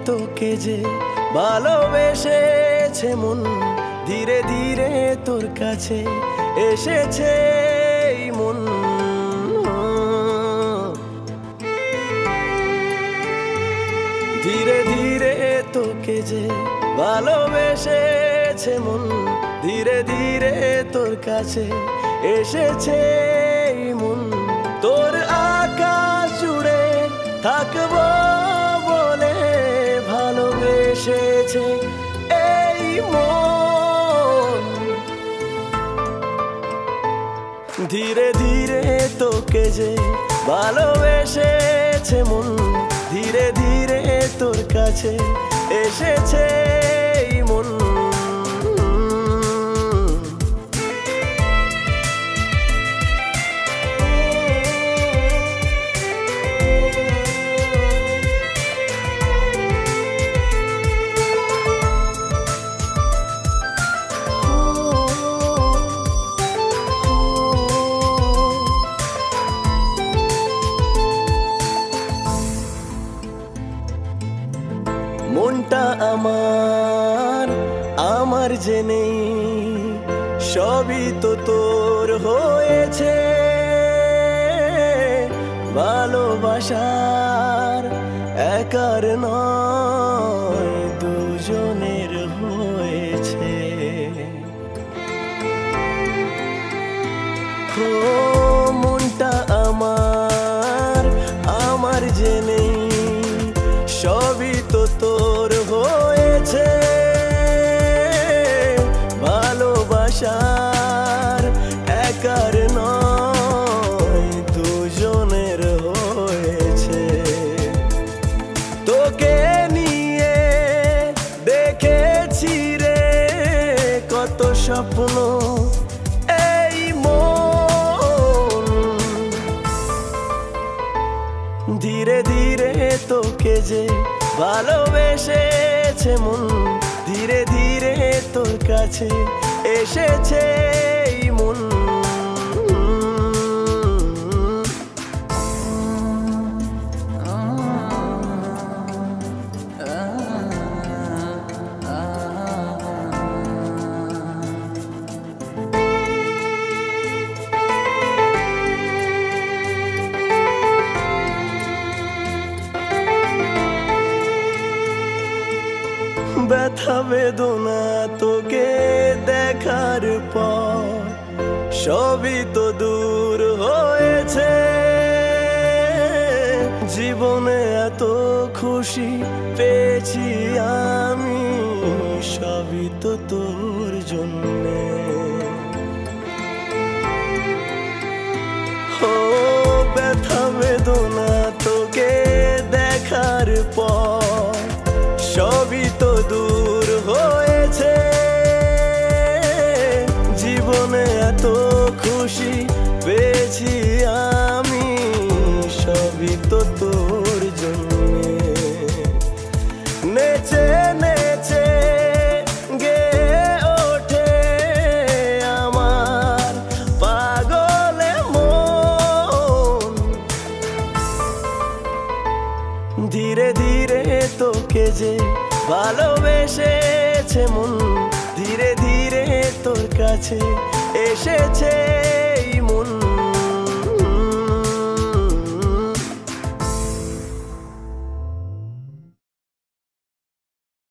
তোকে যে ভালোবেসেছে মন, ধীরে ধীরে তোর কাছে এসেছে এই মন। ধীরে ধীরে তোকে যে ভালোবেসেছে মন, ধীরে ধীরে তোর কাছে এসেছে এই মন। তোর আকাশ জুড়ে থাকবো বলে ভালোবেসেছে এই মন। ধীরে ধীরে তোকে যে ভালোবেসেছে মন, ধীরে ধীরে তোর কাছে এসেছে এই মন। মনটা আমার আমার যে নেই, সবই তো তোর হয়েছে। ভালোবাসার একার নয়, দুজনের হয়েছে। ও মনটা আমার আমার যে নেই, সবই তো তোর হয়েছে। ভালোবাসার একার নয়, দুজনের হয়েছে। তোকে নিয়ে দেখেছি রে কত স্বপ্ন এই মন। ধীরে ধীরে তোকে যে ভালোবেসেছে মন, ধীরে ধীরে তোর কাছে এসেছে এই মন। ব্যথা বেদনা তোকে দেখার পর সবই তো দূর হয়েছে। জীবনে এত খুশি পেয়েছি আমি, সবই তো তোর জন্যে। ও ব্যথা বেদনা তোকে দেখার পর সবই তো দূর হয়েছে। জীবনে এত খুশি পেয়েছি আমি, সবই তো তোর জন্যে। নেচে নেচে গেয়ে ওঠে আমার পাগলে মন। ধীরে ধীরে তোকে যে ভালোবেসেছে মন, ধীরে ধীরে তোর কাছে এসেছে